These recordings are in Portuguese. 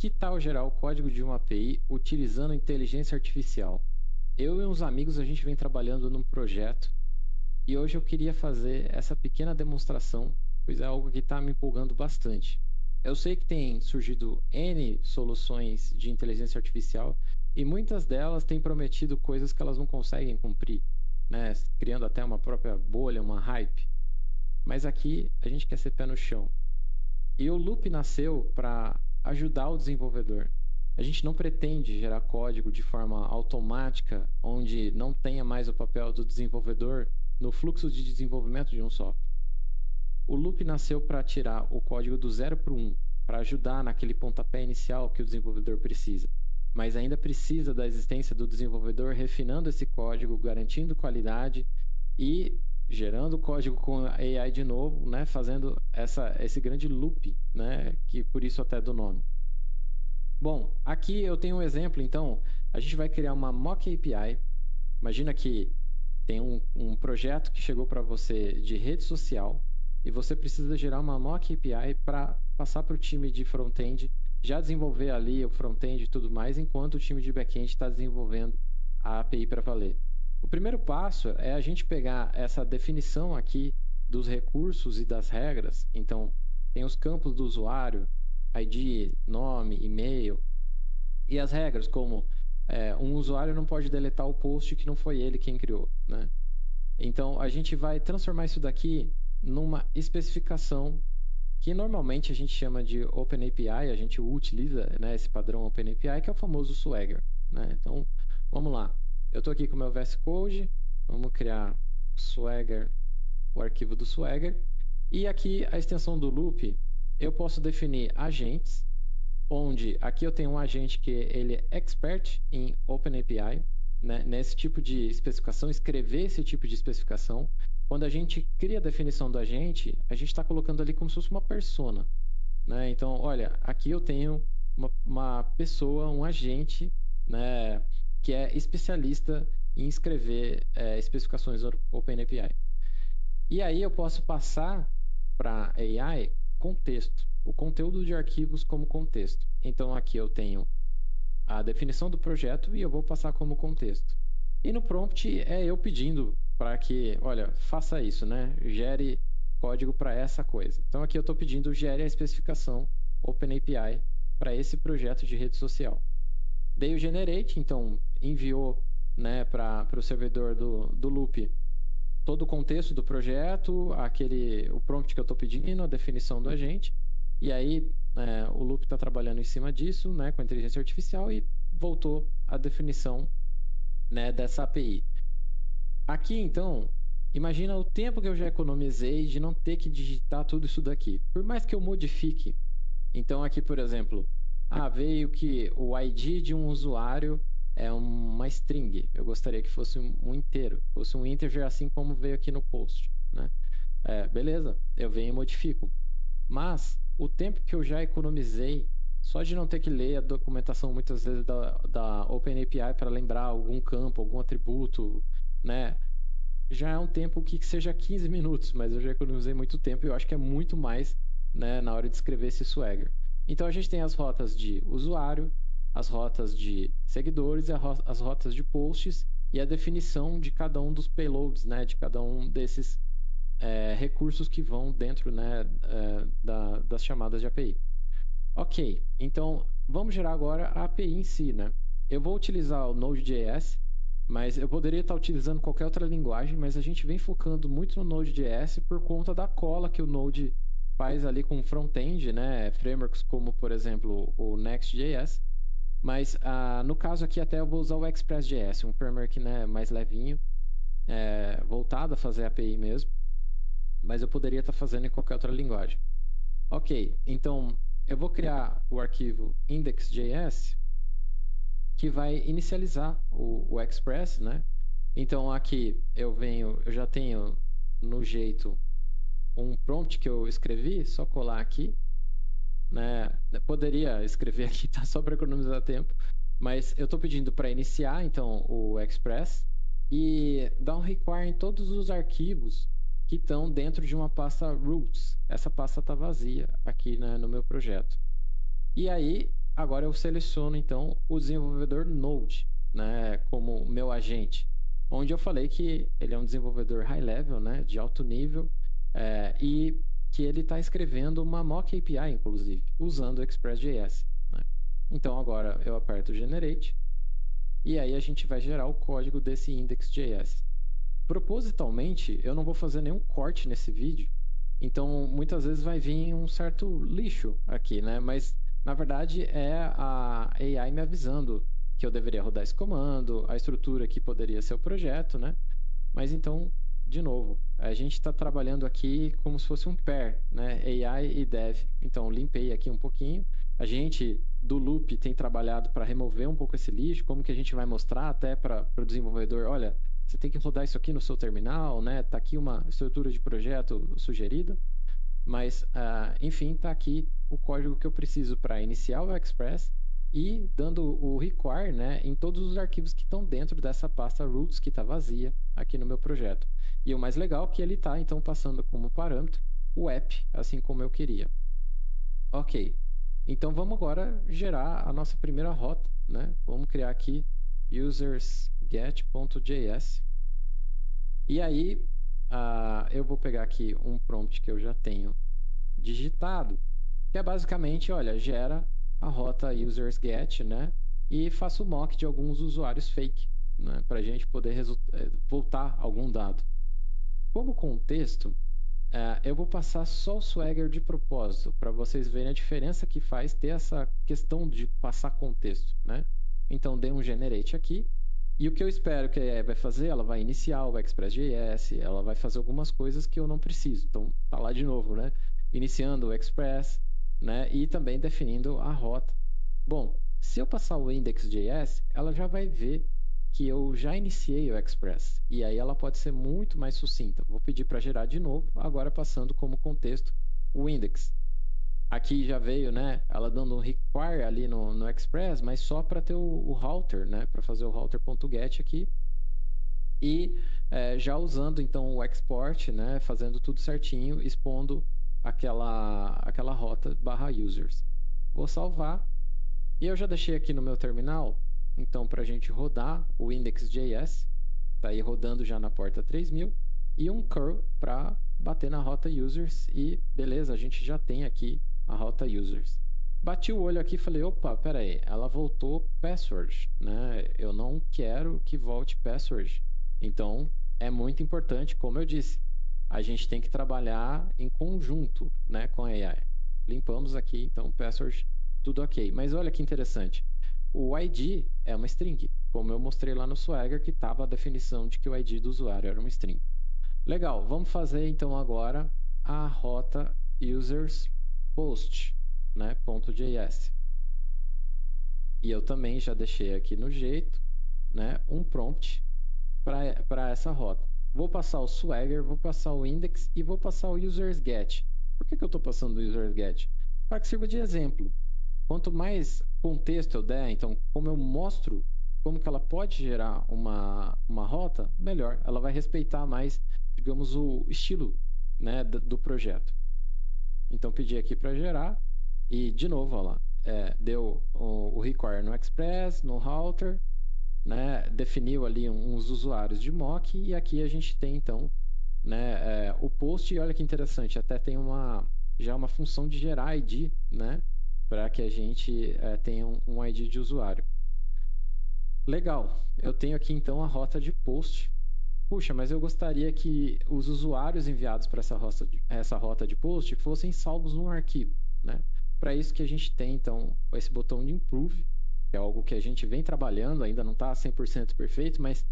Que tal gerar o código de uma API utilizando inteligência artificial? Eu e uns amigos a gente vem trabalhando num projeto e hoje eu queria fazer essa pequena demonstração, pois é algo que está me empolgando bastante. Eu sei que tem surgido N soluções de inteligência artificial e muitas delas têm prometido coisas que elas não conseguem cumprir, né? Criando até uma própria bolha, uma hype. Mas aqui a gente quer ser pé no chão. E o Loop nasceu para ajudar o desenvolvedor. A gente não pretende gerar código de forma automática, onde não tenha mais o papel do desenvolvedor no fluxo de desenvolvimento de um software. O Loop nasceu para tirar o código do zero para o 1, para ajudar naquele pontapé inicial que o desenvolvedor precisa. Mas ainda precisa da existência do desenvolvedor refinando esse código, garantindo qualidade e gerando código com AI de novo, né, fazendo esse grande loop, né, que por isso até do nome. Bom, aqui eu tenho um exemplo, então, a gente vai criar uma mock API. Imagina que tem um projeto que chegou para você de rede social e você precisa gerar uma mock API para passar para o time de front-end, já desenvolver ali o front-end e tudo mais, enquanto o time de back-end está desenvolvendo a API para valer. O primeiro passo é a gente pegar essa definição aqui dos recursos e das regras. Então, tem os campos do usuário, ID, nome, e-mail, e as regras, como um usuário não pode deletar o post que não foi ele quem criou, né? Então, a gente vai transformar isso daqui numa especificação que normalmente a gente chama de OpenAPI, a gente utiliza, né, esse padrão OpenAPI, que é o famoso Swagger, né? Então, vamos lá. Eu estou aqui com o meu VS Code, vamos criar Swagger, o arquivo do Swagger, e aqui a extensão do loop, eu posso definir agentes, onde aqui eu tenho um agente que ele é expert em OpenAPI, né, nesse tipo de especificação, escrever esse tipo de especificação. Quando a gente cria a definição do agente, a gente está colocando ali como se fosse uma persona, né? Então, olha, aqui eu tenho uma pessoa, um agente, né, que é especialista em escrever especificações OpenAPI. E aí eu posso passar para AI contexto, o conteúdo de arquivos como contexto. Então aqui eu tenho a definição do projeto e eu vou passar como contexto. E no prompt é eu pedindo para que, olha, faça isso, né? Gere código para essa coisa. Então aqui eu estou pedindo gere a especificação OpenAPI para esse projeto de rede social. Dei o generate, então enviou, né, para o servidor do Loop todo o contexto do projeto, o prompt que eu estou pedindo, a definição do agente, e aí o Loop está trabalhando em cima disso, né, com a inteligência artificial e voltou a definição, né, dessa API. Aqui, então, imagina o tempo que eu já economizei de não ter que digitar tudo isso daqui. Por mais que eu modifique, então aqui, por exemplo, veio que o ID de um usuário é uma string. Eu gostaria que fosse um inteiro, fosse um integer, assim como veio aqui no post, né? Beleza, eu venho e modifico. Mas o tempo que eu já economizei, só de não ter que ler a documentação muitas vezes da OpenAPI para lembrar algum campo, algum atributo, né? Já é um tempo que seja 15 minutos, mas eu já economizei muito tempo e eu acho que é muito mais, né, na hora de escrever esse Swagger. Então a gente tem as rotas de usuário, as rotas de seguidores e as rotas de posts e a definição de cada um dos payloads, né, de cada um desses recursos que vão dentro, né, das chamadas de API. Ok, então vamos gerar agora a API em si, né? Eu vou utilizar o Node.js, mas eu poderia estar utilizando qualquer outra linguagem, mas a gente vem focando muito no Node.js por conta da cola que o Node faz ali com o front-end, né? Frameworks como, por exemplo, o Next.js. Mas no caso aqui até eu vou usar o Express.js, um framework, né, mais levinho, voltado a fazer API mesmo, mas eu poderia estar fazendo em qualquer outra linguagem. Ok, então eu vou criar o arquivo index.js que vai inicializar o Express, né? Então aqui eu já tenho no jeito um prompt que eu escrevi, só colar aqui, né? Eu poderia escrever aqui, tá? Só para economizar tempo, mas eu estou pedindo para iniciar então o Express e dar um require em todos os arquivos que estão dentro de uma pasta routes. Essa pasta está vazia aqui, né, no meu projeto. E aí agora eu seleciono então o desenvolvedor Node, né, como meu agente, onde eu falei que ele é um desenvolvedor high level, né, de alto nível, e que ele está escrevendo uma mock API, inclusive, usando o Express.js, né? Então agora eu aperto Generate e aí a gente vai gerar o código desse index.js. Propositalmente, eu não vou fazer nenhum corte nesse vídeo, então muitas vezes vai vir um certo lixo aqui, né? Mas na verdade é a AI me avisando que eu deveria rodar esse comando, a estrutura que poderia ser o projeto, né? Mas então, de novo, a gente está trabalhando aqui como se fosse um pair, né? AI e Dev. Então, limpei aqui um pouquinho. A gente do Loop tem trabalhado para remover um pouco esse lixo, como que a gente vai mostrar até para o desenvolvedor, olha, você tem que rodar isso aqui no seu terminal, né? Tá aqui uma estrutura de projeto sugerida, mas enfim, tá aqui o código que eu preciso para iniciar o Express e dando o require, né, em todos os arquivos que estão dentro dessa pasta routes que está vazia aqui no meu projeto. E o mais legal é que ele está então passando como parâmetro o app, assim como eu queria. Ok, então vamos agora gerar a nossa primeira rota, né? Vamos criar aqui usersget.js. E aí eu vou pegar aqui um prompt que eu já tenho digitado, que é basicamente, olha, gera a rota usersget, né? E faço o mock de alguns usuários fake, né? Para a gente poder voltar algum dado. Como contexto, eu vou passar só o Swagger de propósito, para vocês verem a diferença que faz ter essa questão de passar contexto, né? Então, dei um generate aqui, e o que eu espero que a AI vai fazer, ela vai iniciar o Express.js, ela vai fazer algumas coisas que eu não preciso. Então, tá lá de novo, né? Iniciando o Express, né? E também definindo a rota. Bom, se eu passar o index.js, ela já vai ver que eu já iniciei o Express. E aí ela pode ser muito mais sucinta. Vou pedir para gerar de novo, agora passando como contexto o index. Aqui já veio, né? Ela dando um require ali no Express, mas só para ter o router, né? Para fazer o router.get aqui. E já usando então o export, né? Fazendo tudo certinho, expondo aquela rota /users. Vou salvar. E eu já deixei aqui no meu terminal, então, para a gente rodar o index.js, está aí rodando já na porta 3000, e um curl para bater na rota users, e beleza, a gente já tem aqui a rota users. Bati o olho aqui e falei, opa, peraí, ela voltou password, né? Eu não quero que volte password. Então, é muito importante, como eu disse, a gente tem que trabalhar em conjunto, né, com a AI. Limpamos aqui, então, password tudo ok. Mas olha que interessante. O ID é uma string, como eu mostrei lá no Swagger, que estava a definição de que o ID do usuário era uma string. Legal, vamos fazer então agora a rota users post, né, .js. E eu também já deixei aqui no jeito, né, um prompt para essa rota. Vou passar o Swagger, vou passar o index e vou passar o usersget. Por que eu estou passando o usersget? Para que sirva de exemplo. Quanto mais contexto eu der, então, como eu mostro como que ela pode gerar uma rota, melhor. Ela vai respeitar mais, digamos, o estilo, né, do projeto. Então, pedi aqui para gerar e, de novo, ó lá, deu o require no Express, no router, né, definiu ali uns usuários de mock e aqui a gente tem, então, né, o post. E olha que interessante, até tem já uma função de gerar ID, né, para que a gente tenha um ID de usuário. Legal, eu tenho aqui então a rota de post. Puxa, mas eu gostaria que os usuários enviados para essa rota de post fossem salvos num arquivo, né? Para isso que a gente tem então esse botão de improve, que é algo que a gente vem trabalhando, ainda não está 100% perfeito, mas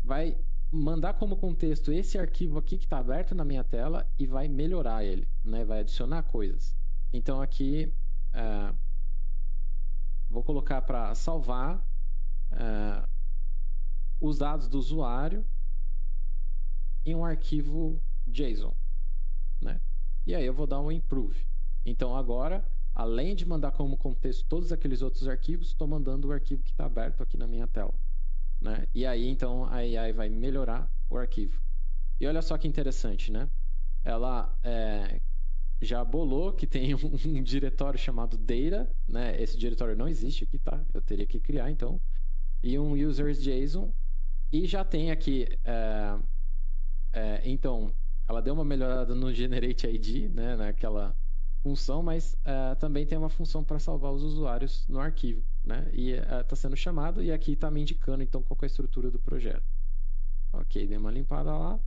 vai mandar como contexto esse arquivo aqui que está aberto na minha tela e vai melhorar ele, né? Vai adicionar coisas. Então aqui vou colocar para salvar os dados do usuário em um arquivo JSON, né? E aí eu vou dar um improve. Então agora, além de mandar como contexto todos aqueles outros arquivos, estou mandando o arquivo que está aberto aqui na minha tela, né? E aí então a AI vai melhorar o arquivo. E olha só que interessante, né? Ela já bolou que tem um diretório chamado data, né? Esse diretório não existe aqui, tá? Eu teria que criar, então. E um users.json. E já tem aqui, então, ela deu uma melhorada no generate ID, né? Naquela função, mas também tem uma função para salvar os usuários no arquivo, né? E está sendo chamado e aqui está me indicando, então, qual é a estrutura do projeto. Ok, dei uma limpada lá.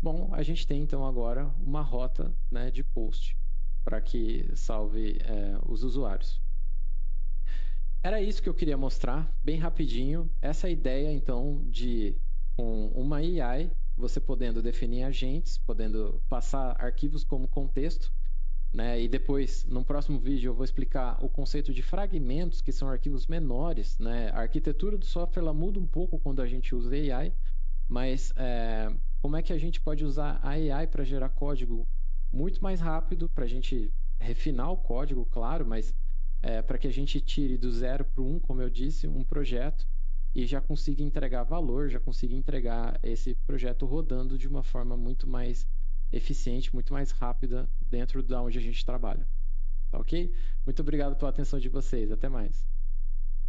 Bom, a gente tem então agora uma rota, né, de post para que salve os usuários. Era isso que eu queria mostrar, bem rapidinho. Essa ideia então de com uma AI, você podendo definir agentes, podendo passar arquivos como contexto, né? E depois, no próximo vídeo, eu vou explicar o conceito de fragmentos, que são arquivos menores, né? A arquitetura do software ela muda um pouco quando a gente usa AI, mas como é que a gente pode usar a AI para gerar código muito mais rápido, para a gente refinar o código, claro, mas para que a gente tire do 0 para o 1, como eu disse, um projeto e já consiga entregar valor, já consiga entregar esse projeto rodando de uma forma muito mais eficiente, muito mais rápida dentro da onde a gente trabalha. Tá ok? Muito obrigado pela atenção de vocês. Até mais.